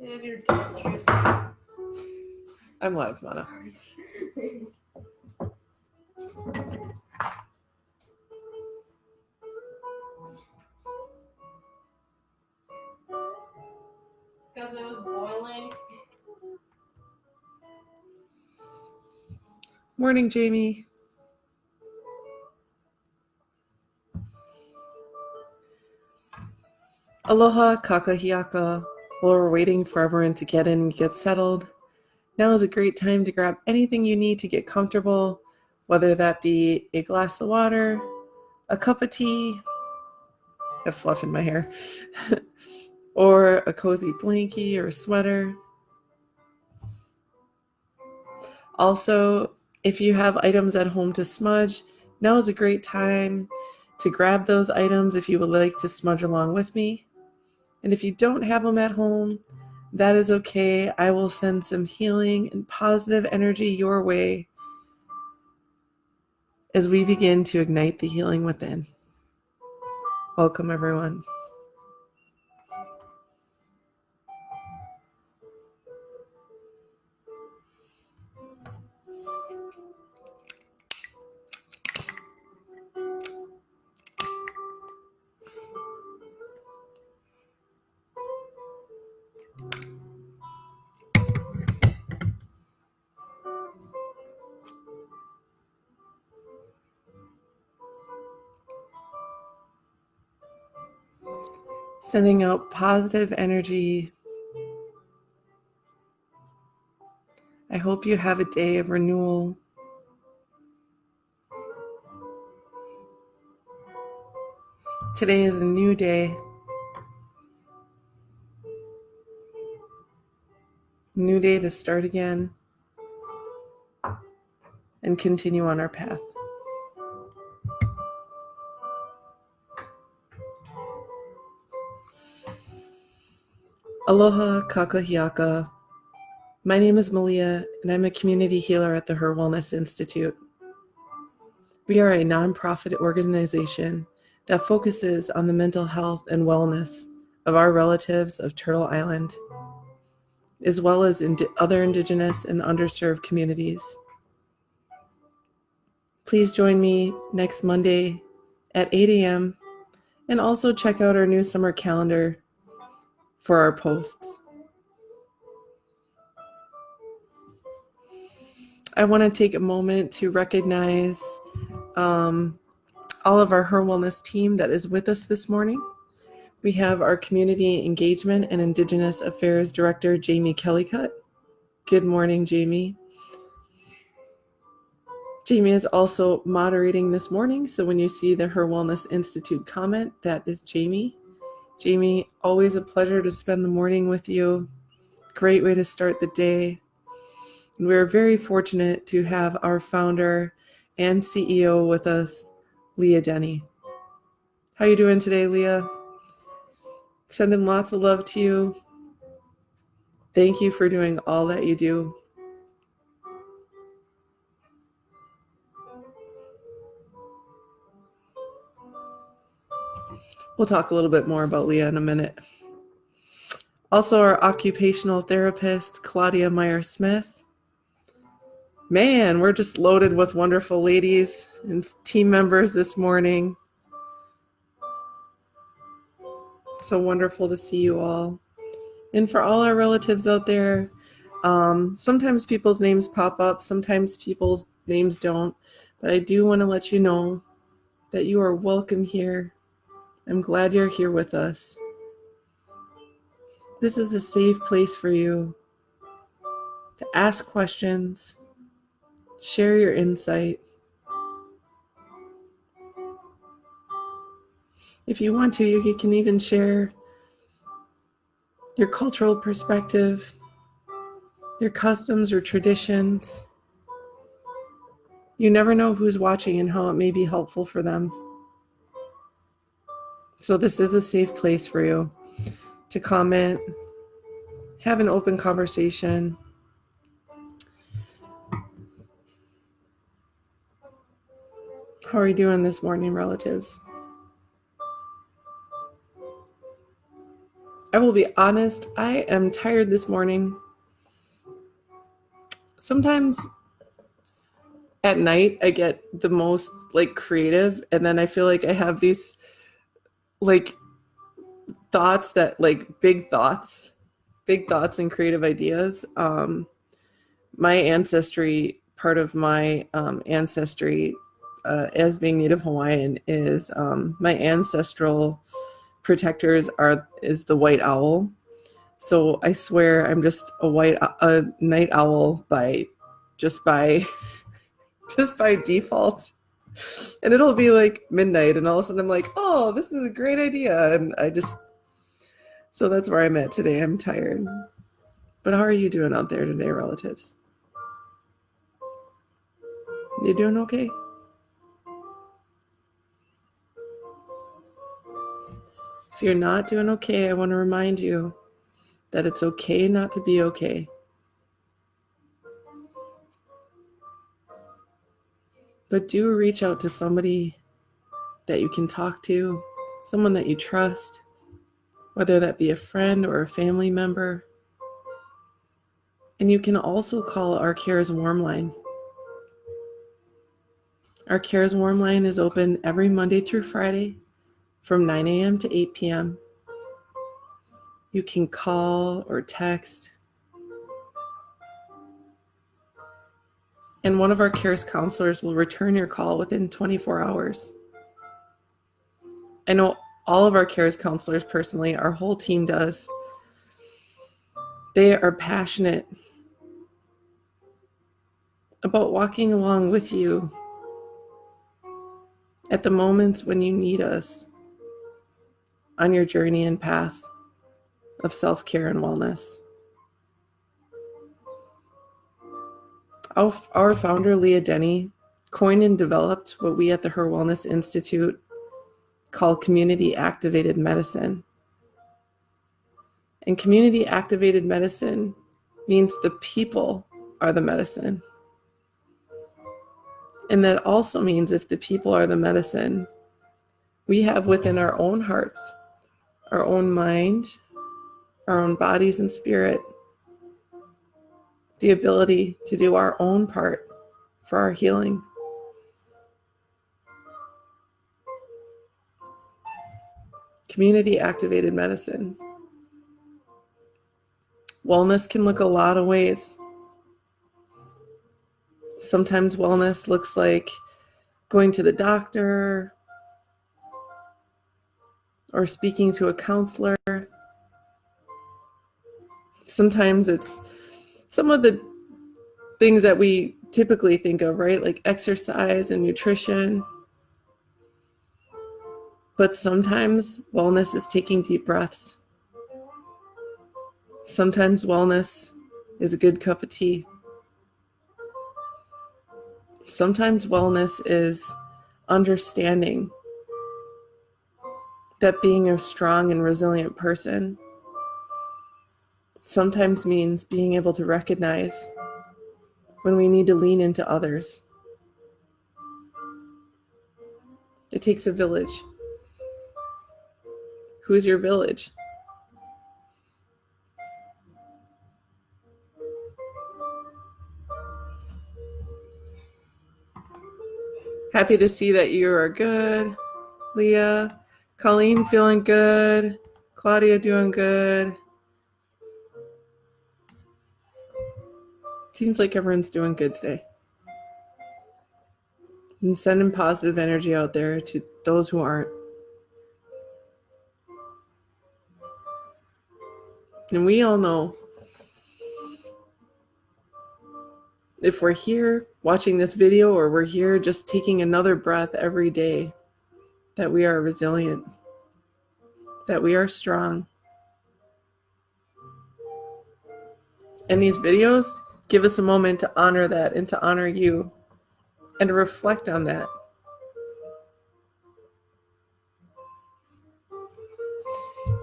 Have your juice. I'm live, Mana. Because it was boiling. Morning, Jamie. Aloha, kakahiaka. While we're waiting for everyone to get in and get settled, now is a great time to grab anything you need to get comfortable, whether that be a glass of water, a cup of tea, I have fluff in my hair, or a cozy blankie or a sweater. Also, if you have items at home to smudge, now is a great time to grab those items if you would like to smudge along with me. And if you don't have them at home, that is okay. I will send some healing and positive energy your way as we begin to ignite the healing within. Welcome, everyone. Sending out positive energy. I hope you have a day of renewal. Today is a new day. New day to start again and continue on our path. Aloha, kakahiaka. My name is Malia, and I'm a community healer at the HIR Wellness Institute. We are a nonprofit organization that focuses on the mental health and wellness of our relatives of Turtle Island, as well as other Indigenous and underserved communities. Please join me next Monday at 8 a.m. and also check out our new summer calendar for our posts. I want to take a moment to recognize all of our HIR Wellness team that is with us this morning. We have our Community Engagement and Indigenous Affairs Director, Jamie Kellycutt. Good morning, Jamie. Jamie is also moderating this morning, so when you see the HIR Wellness Institute comment, that is Jamie. Jamie, always a pleasure to spend the morning with you. Great way to start the day. And we're very fortunate to have our founder and CEO with us, Leah Denny. How you doing today, Leah? Sending lots of love to you. Thank you for doing all that you do. We'll talk a little bit more about Leah in a minute. Also, our occupational therapist, Claudia Meyer-Smith. Man, we're just loaded with wonderful ladies and team members this morning. So wonderful to see you all. And for all our relatives out there, sometimes people's names pop up, sometimes people's names don't, but I do want to let you know that you are welcome here. I'm glad you're here with us. This is a safe place for you to ask questions, share your insight. If you want to, you can even share your cultural perspective, your customs or traditions. You never know who's watching and how it may be helpful for them. So this is a safe place for you to comment, have an open conversation. How are you doing this morning, relatives? I will be honest, I am tired this morning. Sometimes at night I get the most like creative, and then I feel like I have these like thoughts that like big thoughts and creative ideas. My ancestry, part of my ancestry as being Native Hawaiian is my ancestral protectors is the white owl. So I swear I'm just a night owl by just by just by default. And it'll be like midnight, and all of a sudden I'm like, oh, this is a great idea. And so that's where I'm at today. I'm tired. But how are you doing out there today, relatives? You doing okay? If you're not doing okay, I want to remind you that it's okay not to be okay. But do reach out to somebody that you can talk to, someone that you trust, whether that be a friend or a family member. And you can also call our HIR's Warm Line. Our HIR's Warm Line is open every Monday through Friday from 9 a.m. to 8 p.m. You can call or text. And one of our HIR's counselors will return your call within 24 hours. I know all of our HIR's counselors personally, our whole team does. They are passionate about walking along with you at the moments when you need us on your journey and path of self-care and wellness. Our founder, Leah Denny, coined and developed what we at the HIR Wellness Institute call community-activated medicine. And community-activated medicine means the people are the medicine. And that also means if the people are the medicine, we have within our own hearts, our own mind, our own bodies and spirit, the ability to do our own part for our healing. Community-activated medicine. Wellness can look a lot of ways. Sometimes wellness looks like going to the doctor or speaking to a counselor. Sometimes it's some of the things that we typically think of, right? Like exercise and nutrition. But sometimes wellness is taking deep breaths. Sometimes wellness is a good cup of tea. Sometimes wellness is understanding that being a strong and resilient person sometimes means being able to recognize when we need to lean into others. It takes a village. Who's your village? Happy to see that you are good, Leah. Colleen feeling good. Claudia doing good. Seems like everyone's doing good today. And sending positive energy out there to those who aren't. And we all know if we're here watching this video or we're here just taking another breath every day, that we are resilient, that we are strong. And these videos give us a moment to honor that and to honor you and to reflect on that.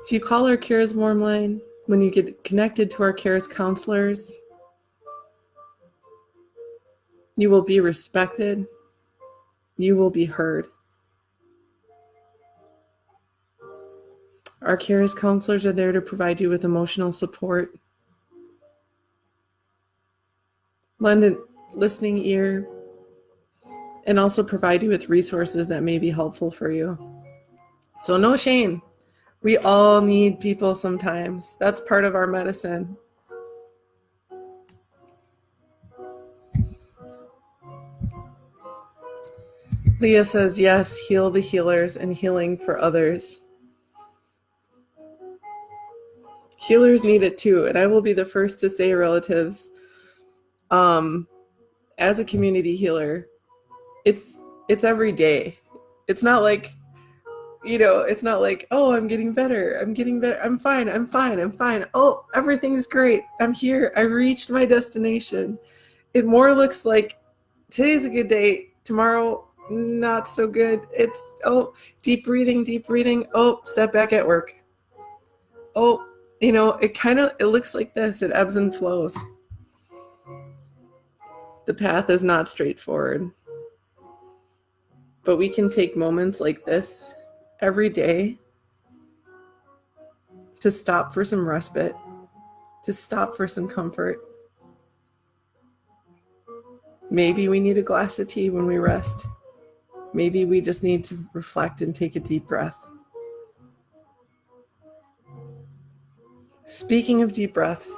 If you call our HIR's Warm Line, when you get connected to our HIR's counselors, you will be respected. You will be heard. Our CARES counselors are there to provide you with emotional support, lend a listening ear, and also provide you with resources that may be helpful for you. So no shame. We all need people sometimes. That's part of our medicine. Leah says, yes, heal the healers and healing for others. Healers need it too. And I will be the first to say, relatives, as a community healer, it's every day. It's not like, it's not like, oh, I'm getting better. I'm fine. Oh, everything's great. I'm here. I reached my destination. It more looks like today's a good day. Tomorrow, not so good. It's, oh, deep breathing. Oh, setback at work. Oh, it looks like this. It ebbs and flows. The path is not straightforward. But we can take moments like this every day to stop for some respite, to stop for some comfort. Maybe we need a glass of tea when we rest. Maybe we just need to reflect and take a deep breath. Speaking of deep breaths,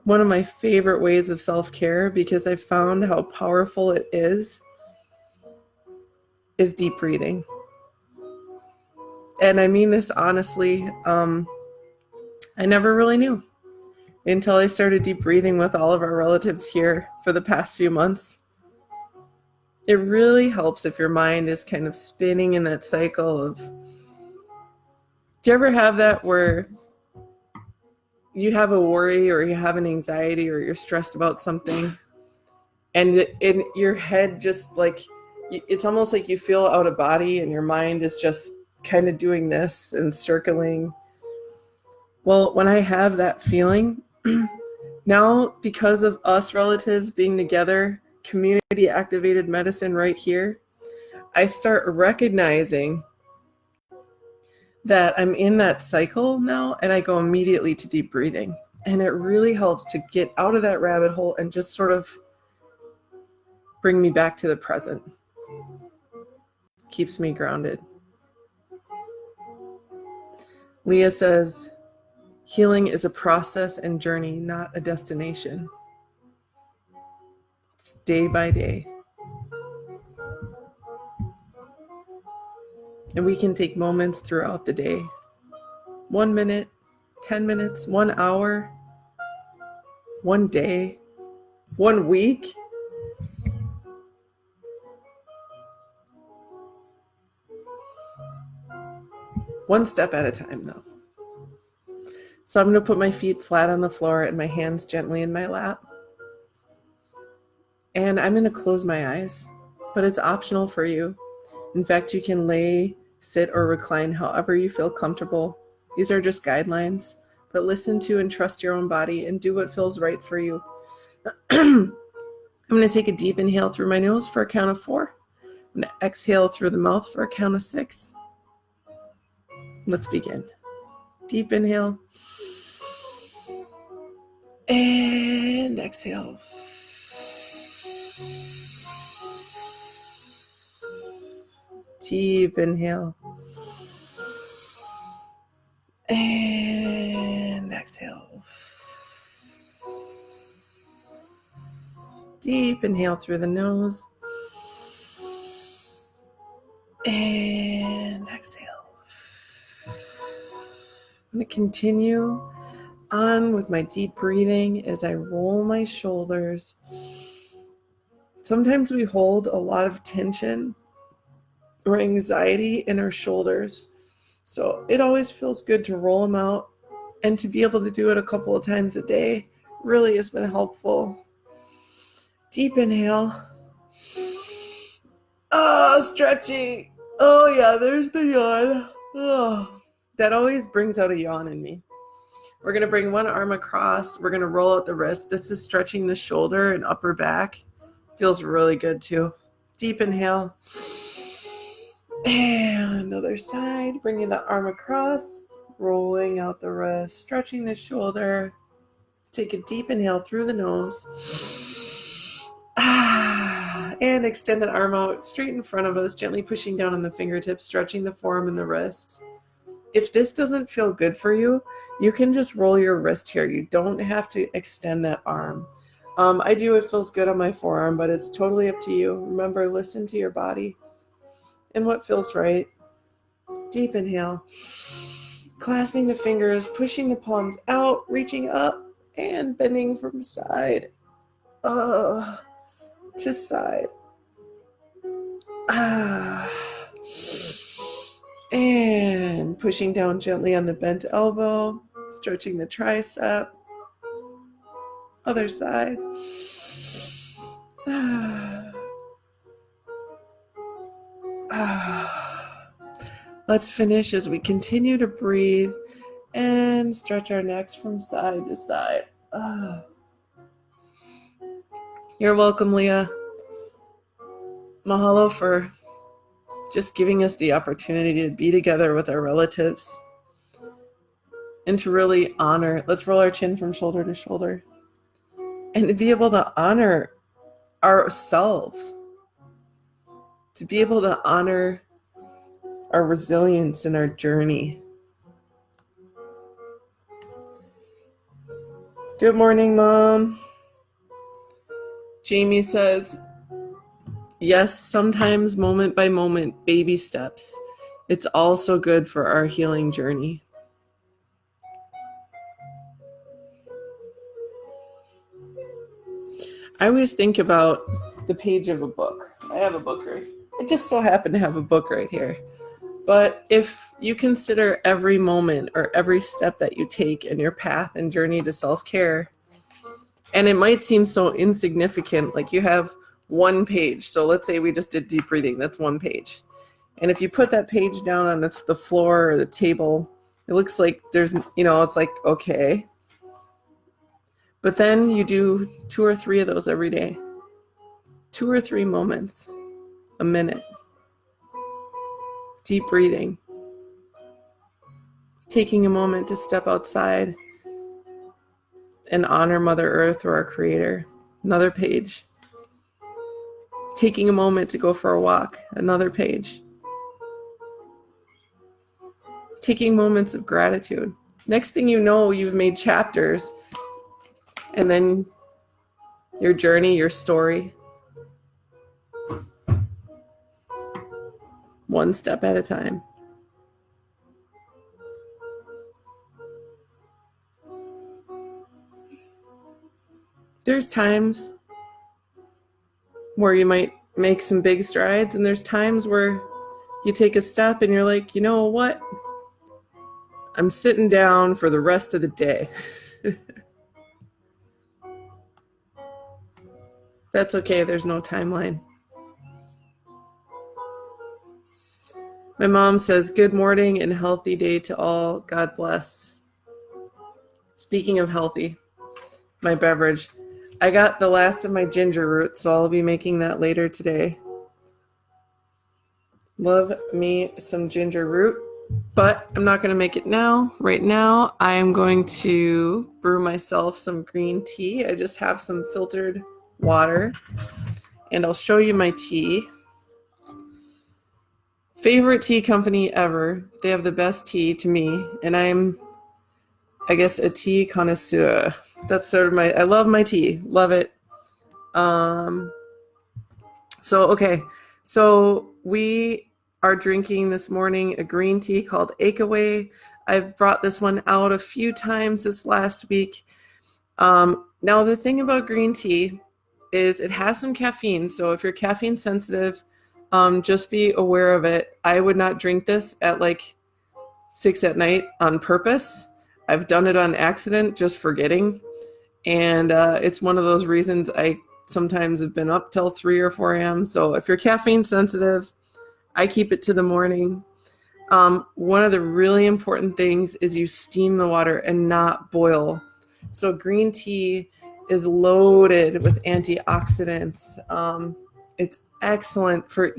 one of my favorite ways of self-care, because I've found how powerful it is deep breathing. And I mean this honestly. I never really knew until I started deep breathing with all of our relatives here for the past few months. It really helps if your mind is kind of spinning in that cycle of, do you ever have that where you have a worry or you have an anxiety or you're stressed about something and in your head just like, it's almost like you feel out of body and your mind is just kind of doing this and circling. Well, when I have that feeling, now because of us relatives being together, community activated medicine right here, I start recognizing that I'm in that cycle now and I go immediately to deep breathing. And it really helps to get out of that rabbit hole and just sort of bring me back to the present. Keeps me grounded. Leah says, healing is a process and journey, not a destination. It's day by day. And we can take moments throughout the day. 1 minute, 10 minutes, 1 hour, 1 day, 1 week. One step at a time, though. So I'm going to put my feet flat on the floor and my hands gently in my lap. And I'm going to close my eyes, but it's optional for you. In fact, you can lay, sit, or recline however you feel comfortable. These are just guidelines, but listen to and trust your own body and do what feels right for you. I'm going to take a deep inhale through my nose for a count of 4. I'm going to exhale through the mouth for a count of 6. Let's begin. Deep inhale. And exhale. Deep inhale. And exhale. Deep inhale through the nose. And exhale. I'm going to continue on with my deep breathing as I roll my shoulders. Sometimes we hold a lot of tension or anxiety in our shoulders. So it always feels good to roll them out, and to be able to do it a couple of times a day really has been helpful. Deep inhale. Stretching. Oh yeah, there's the yawn. That always brings out a yawn in me. We're going to bring one arm across. We're going to roll out the wrist. This is stretching the shoulder and upper back. Feels really good too. Deep inhale. And other side, bringing the arm across, rolling out the wrist, stretching the shoulder. Let's take a deep inhale through the nose. And extend that arm out straight in front of us, gently pushing down on the fingertips, stretching the forearm and the wrist. If this doesn't feel good for you, you can just roll your wrist here. You don't have to extend that arm. I do, it feels good on my forearm, but it's totally up to you. Remember, listen to your body and what feels right. Deep inhale. Clasping the fingers, pushing the palms out, reaching up, and bending from side to side. And pushing down gently on the bent elbow, stretching the tricep. Other side. Let's finish as we continue to breathe and stretch our necks from side to side. You're welcome, Leah. Mahalo for just giving us the opportunity to be together with our relatives and to really honor. Let's roll our chin from shoulder to shoulder and to be able to honor ourselves, to be able to honor our resilience and our journey. Good morning, Mom. Jamie says, yes, sometimes moment by moment, baby steps. It's also good for our healing journey. I always think about the page of a book. I have a book right. I just so happen to have a book right here. But if you consider every moment or every step that you take in your path and journey to self-care, and it might seem so insignificant, like you have one page. So let's say we just did deep breathing. That's one page. And if you put that page down on the floor or the table, it looks like there's, it's like, okay. But then you do 2 or 3 of those every day. 2 or 3 moments, a minute. Deep breathing. Taking a moment to step outside and honor Mother Earth or our Creator. Another page. Taking a moment to go for a walk. Another page. Taking moments of gratitude. Next thing you know, you've made chapters. And then your journey, your story. One step at a time. There's times where you might make some big strides, and there's times where you take a step and you're like, you know what? I'm sitting down for the rest of the day. That's okay. There's no timeline. My mom says, good morning and healthy day to all. God bless. Speaking of healthy, my beverage. I got the last of my ginger root, so I'll be making that later today. Love me some ginger root, but I'm not going to make it now. Right now, I am going to brew myself some green tea. I just have some filtered water, and I'll show you my tea. Favorite tea company ever. They have the best tea to me, and I'm, I guess, a tea connoisseur. That's sort of I love my tea. Love it. So we are drinking this morning a green tea called Akeaway. I've brought this one out a few times this last week. Now, the thing about green tea is it has some caffeine. So if you're caffeine sensitive, just be aware of it. I would not drink this at like 6 at night on purpose. I've done it on accident, just forgetting. And it's one of those reasons I sometimes have been up till 3 or 4 a.m. So if you're caffeine sensitive, I keep it to the morning. One of the really important things is you steam the water and not boil. So green tea is loaded with antioxidants. It's excellent for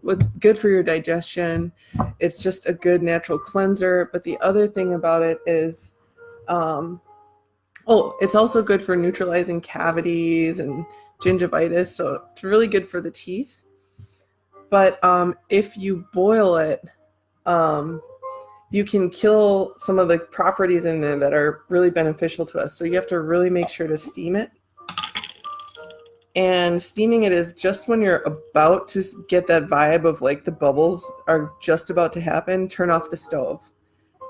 what's good for your digestion. It's just a good natural cleanser. But the other thing about it is, it's also good for neutralizing cavities and gingivitis. So it's really good for the teeth. But if you boil it, you can kill some of the properties in there that are really beneficial to us. So you have to really make sure to steam it. And steaming it is just when you're about to get that vibe of like the bubbles are just about to happen, turn off the stove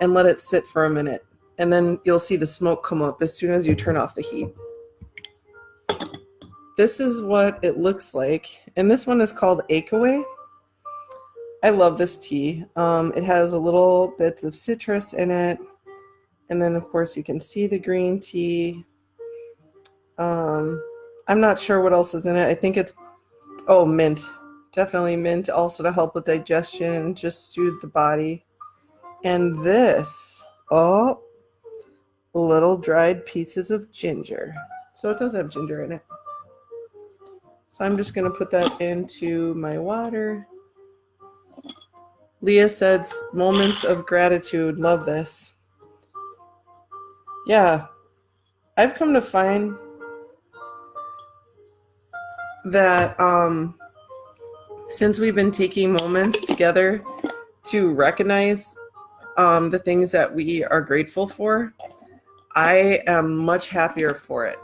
and let it sit for a minute. And then you'll see the smoke come up as soon as you turn off the heat. This is what it looks like. And this one is called Akeaway. I love this tea. It has a little bits of citrus in it. And then of course you can see the green tea. I'm not sure what else is in it. I think it's, mint. Definitely mint, also to help with digestion and just soothe the body. And this, little dried pieces of ginger. So it does have ginger in it. So I'm just going to put that into my water. Leah said moments of gratitude. Love this. Yeah, I've come to find that since we've been taking moments together to recognize the things that we are grateful for, I am much happier for it.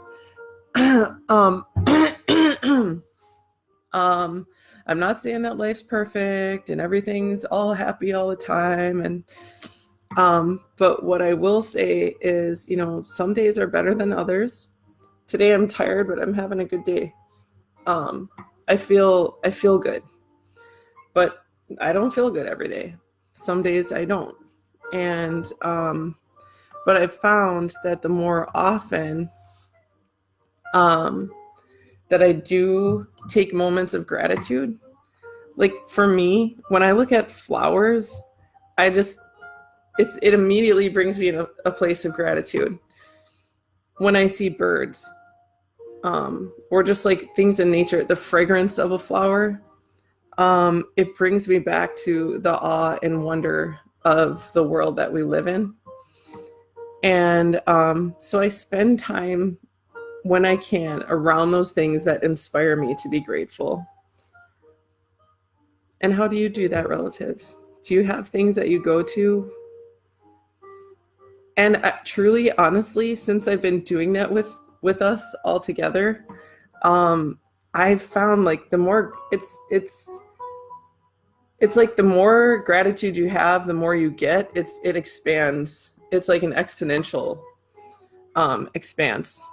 I'm not saying that life's perfect and everything's all happy all the time, and but what I will say is, some days are better than others. Today I'm tired, but I'm having a good day. I feel good, but I don't feel good every day. Some days I don't. And but I've found that the more often that I do take moments of gratitude, like for me, when I look at flowers, it immediately brings me in a place of gratitude. When I see birds, or just like things in nature, the fragrance of a flower, it brings me back to the awe and wonder of the world that we live in. And so I spend time when I can around those things that inspire me to be grateful. And how do you do that, relatives? Do you have things that you go to? And truly, honestly, since I've been doing that with us all together, I've found like the more it's like the more gratitude you have, the more you get. It expands. It's like an exponential expanse.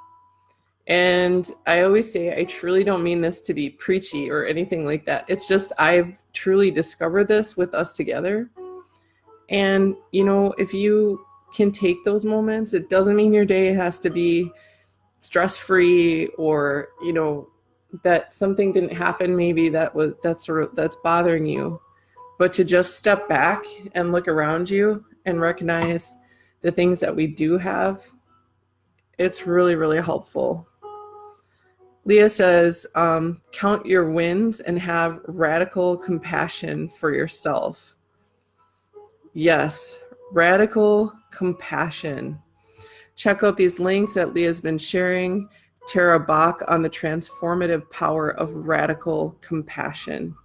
And I always say, I truly don't mean this to be preachy or anything like that. It's just I've truly discovered this with us together. And if you can take those moments, it doesn't mean your day has to be stress-free, or that something didn't happen maybe that's bothering you, but to just step back and look around you and recognize the things that we do have. It's really, really helpful. Leah says, count your wins and have radical compassion for yourself. Yes, radical compassion. Check out these links that Leah's been sharing. Tara Bach on the transformative power of radical compassion.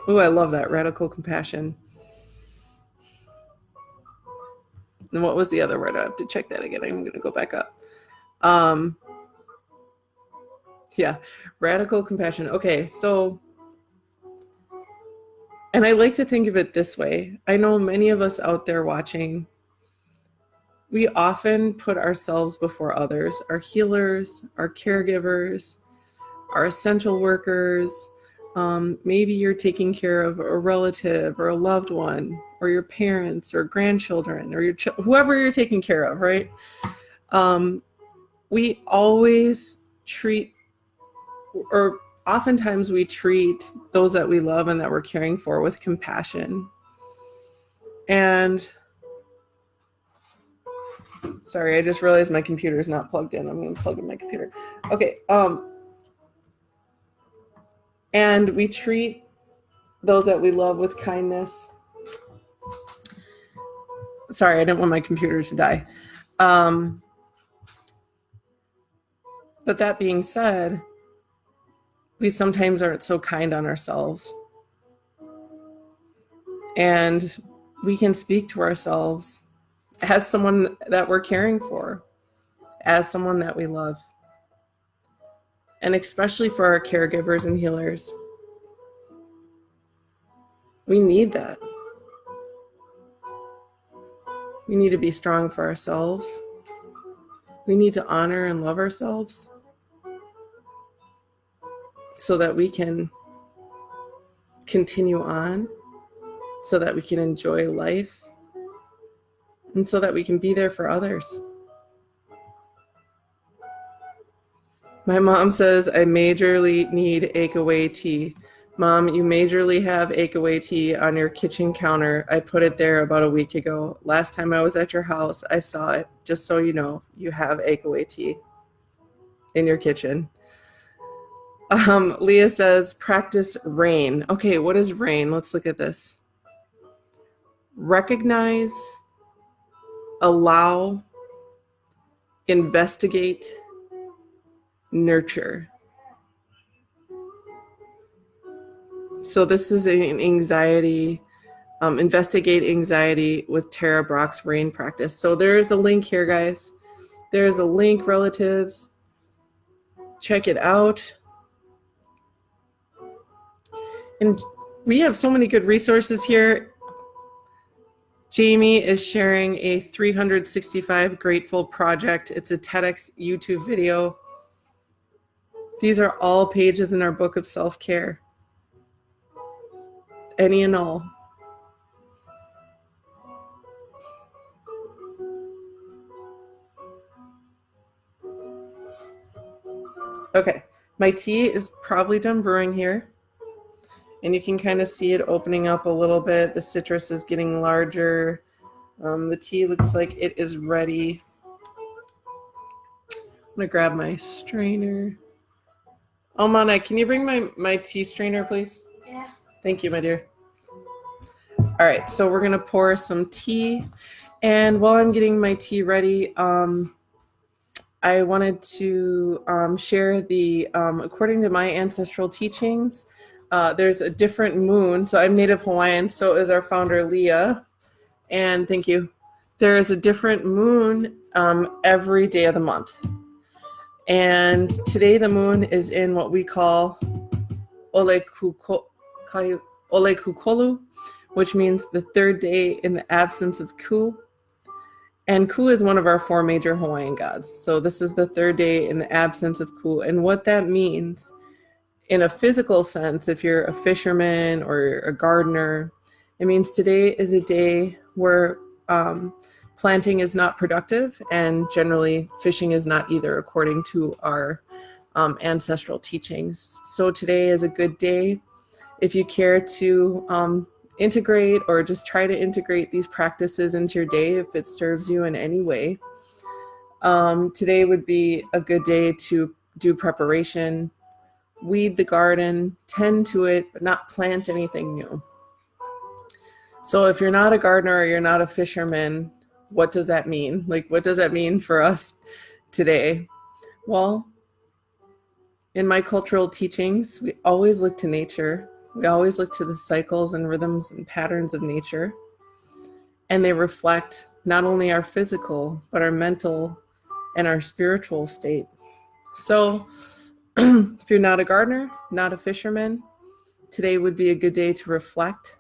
Oh, I love that, radical compassion. And what was the other word? I have to check that again. I'm going to go back up. Yeah, radical compassion. Okay, so, and I like to think of it this way. I know many of us out there watching, we often put ourselves before others, our healers, our caregivers, our essential workers. Maybe you're taking care of a relative or a loved one, or your parents or grandchildren, or whoever you're taking care of, right? We always treat, or oftentimes we treat those that we love and that we're caring for with compassion. And sorry, I just realized my computer is not plugged in. I'm going to plug in my computer. Okay. And we treat those that we love with kindness. Sorry, I didn't want my computer to die. But that being said, we sometimes aren't so kind on ourselves. And we can speak to ourselves as someone that we're caring for, as someone that we love. And especially for our caregivers and healers, we need that. We need to be strong for ourselves. We need to honor and love ourselves so that we can continue on, so that we can enjoy life, and so that we can be there for others. My mom says I majorly need ache-away tea. Mom, you majorly have ache-away tea on your kitchen counter. I put it there about a week ago. Last time I was at your house, I saw it. Just so you know, you have ache-away tea in your kitchen. Leah says, practice RAIN. Okay, what is RAIN? Let's look at this. Recognize, allow, investigate, nurture. So this is an anxiety, investigate anxiety with Tara Brock's RAIN practice. So there's a link here, guys. There's a link, relatives. Check it out. And we have so many good resources here. Jamie is sharing a 365 Grateful project. It's a TEDx YouTube video. These are all pages in our book of self-care. Any and all. Okay, my tea is probably done brewing here. And you can kind of see it opening up a little bit. The citrus is getting larger. The tea looks like it is ready. I'm gonna grab my strainer. Oh, Mana, can you bring my tea strainer, please? Yeah. Thank you, my dear. All right, so we're gonna pour some tea. And while I'm getting my tea ready, I wanted to share the, according to my ancestral teachings, there's a different moon. So I'm Native Hawaiian, so is our founder, Leah. And thank you. There is a different moon every day of the month. And today the moon is in what we call Ole Kukolu, which means the third day in the absence of Ku. And Ku is one of our four major Hawaiian gods. So this is the third day in the absence of Ku. And what that means in a physical sense, if you're a fisherman or a gardener, it means today is a day where planting is not productive, and generally fishing is not either, according to our ancestral teachings. So today is a good day if you care to integrate or just try to integrate these practices into your day if it serves you in any way. Today would be a good day to do preparation, weed the garden, tend to it, but not plant anything new. So if you're not a gardener or you're not a fisherman, what does that mean? Like, what does that mean for us today? Well, in my cultural teachings, we always look to nature. We always look to the cycles and rhythms and patterns of nature. And they reflect not only our physical, but our mental and our spiritual state. So if you're not a gardener, not a fisherman, today would be a good day to reflect.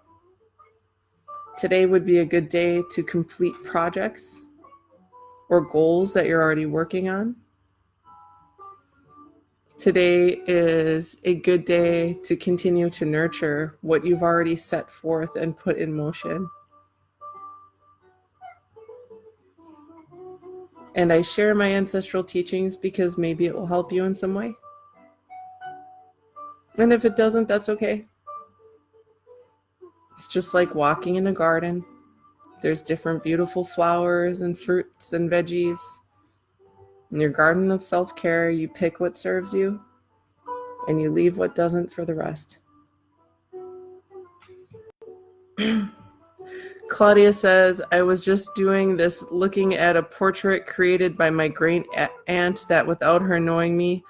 Today would be a good day to complete projects or goals that you're already working on. Today is a good day to continue to nurture what you've already set forth and put in motion. And I share my ancestral teachings because maybe it will help you in some way. And if it doesn't, that's okay. It's just like walking in a garden. There's different beautiful flowers and fruits and veggies. In your garden of self-care, you pick what serves you and you leave what doesn't for the rest. Claudia says, I was just doing this looking at a portrait created by my great aunt that without her knowing me,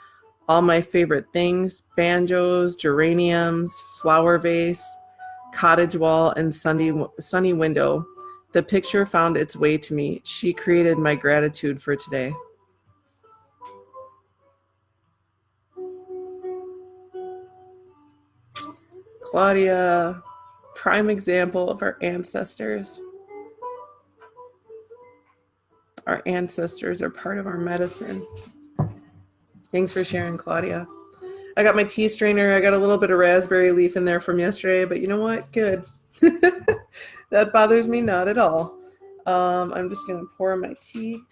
all my favorite things, banjos, geraniums, flower vase, cottage wall, and sunny window. The picture found its way to me. She created my gratitude for today. Claudia, prime example of our ancestors. Our ancestors are part of our medicine. Thanks for sharing, Claudia. I got my tea strainer. I got a little bit of raspberry leaf in there from yesterday, but you know what? Good. That bothers me not at all. I'm just going to pour my tea.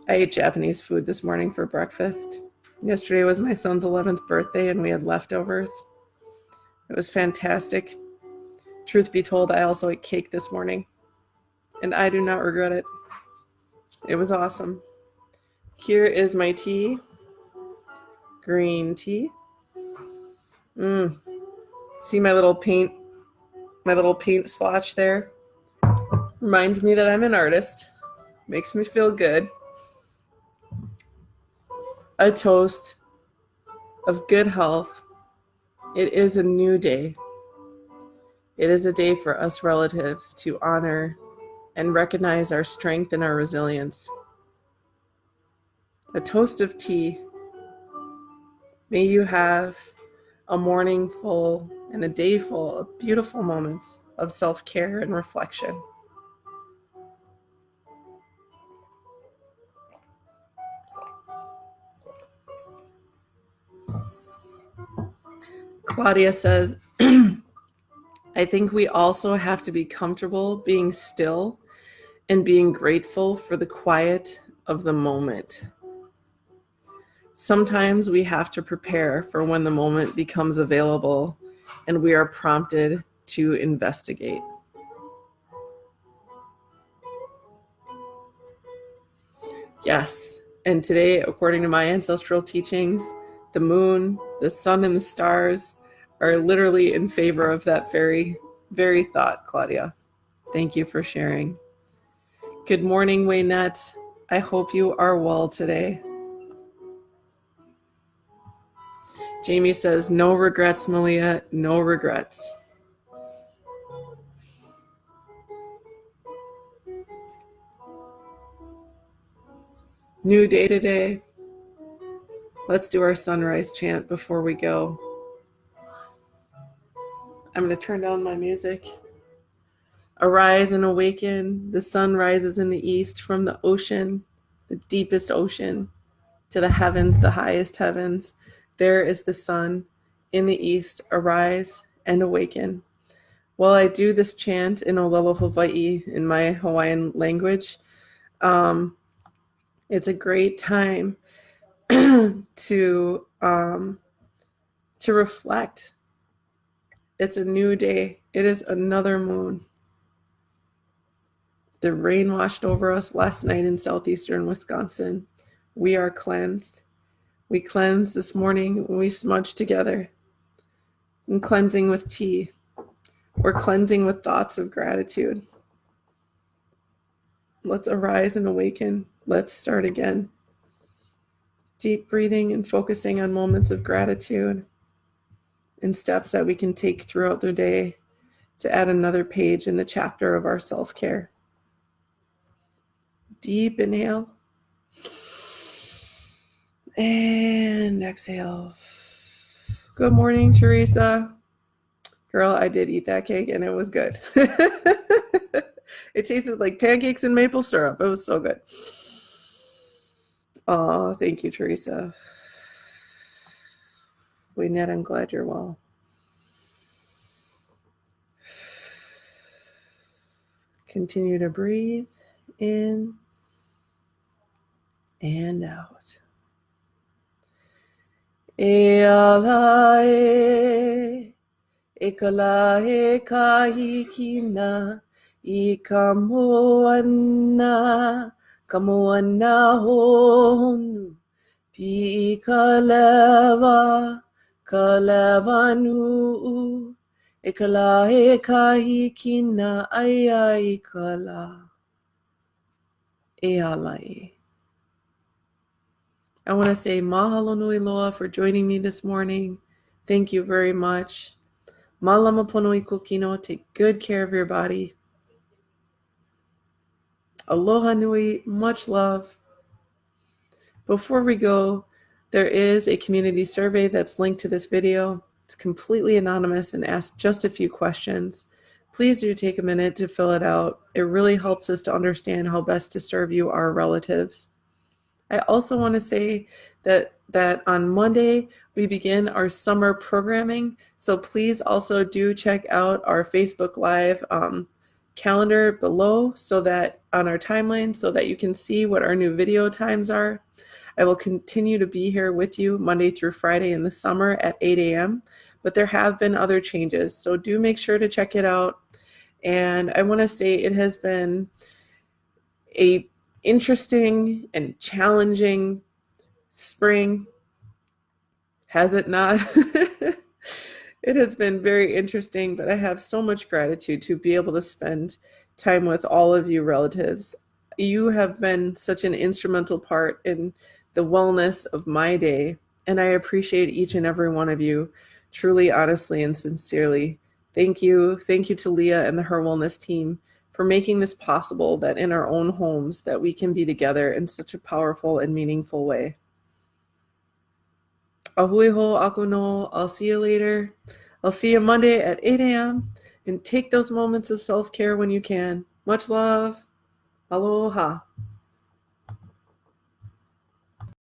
I ate Japanese food this morning for breakfast. Yesterday was my son's 11th birthday and we had leftovers. It was fantastic. Truth be told, I also ate cake this morning, and I do not regret it. It was awesome. Here is my tea. Green tea. See my little paint swatch there? Reminds me that I'm an artist. Makes me feel good. A toast of good health. It is a new day. It is a day for us relatives to honor and recognize our strength and our resilience. A toast of tea. May you have a morning full and a day full of beautiful moments of self-care and reflection. Claudia says, I think we also have to be comfortable being still and being grateful for the quiet of the moment. Sometimes we have to prepare for when the moment becomes available and we are prompted to investigate. Yes, and today, according to my ancestral teachings, the moon, the sun, and the stars are literally in favor of that very, very thought, Claudia. Thank you for sharing. Good morning, Waynette. I hope you are well today. Jamie says, no regrets, Malia, no regrets. New day today. Let's do our sunrise chant before we go. I'm going to turn down my music. Arise and awaken. The sun rises in the east from the ocean, the deepest ocean, to the heavens, the highest heavens. There is the sun in the east. Arise and awaken. While I do this chant in Olelo, Hawaii, in my Hawaiian language, it's a great time to reflect. It's a new day. It is another moon. The rain washed over us last night in southeastern Wisconsin. We are cleansed. We cleansed this morning when we smudged together. And cleansing with tea. We're cleansing with thoughts of gratitude. Let's arise and awaken. Let's start again. Deep breathing and focusing on moments of gratitude and steps that we can take throughout the day to add another page in the chapter of our self-care. Deep inhale and exhale. Good morning, Teresa. Girl, I did eat that cake and it was good. It tasted like pancakes and maple syrup. It was so good. Oh, thank you, Teresa. Waynette, I'm glad you're well. Continue to breathe in and out. Ealae, Ekala e kahikina I kamoana kamoana honu Pi kaleva nu Ekala e kahikina Aya I kala E alai. I want to say mahalo nui loa for joining me this morning. Thank you very much. Malama pono I kokino. Take good care of your body. Aloha nui. Much love. Before we go, there is a community survey that's linked to this video. It's completely anonymous and asks just a few questions. Please do take a minute to fill it out. It really helps us to understand how best to serve you, our relatives. I also want to say that on Monday, we begin our summer programming. So please also do check out our Facebook Live calendar below so that on our timeline so that you can see what our new video times are. I will continue to be here with you Monday through Friday in the summer at 8 a.m. But there have been other changes. So do make sure to check it out. And I want to say it has been a interesting and challenging spring, has it not? It has been very interesting, but I have so much gratitude to be able to spend time with all of you relatives. You have been such an instrumental part in the wellness of my day, and I appreciate each and every one of you truly, honestly, and sincerely. Thank you. Thank you to Leah and the HIR Wellness team for making this possible, that in our own homes that we can be together in such a powerful and meaningful way. Ahui ho aku no. I'll see you later. I'll see you Monday at 8 a.m. and take those moments of self-care when you can. Much love. Aloha.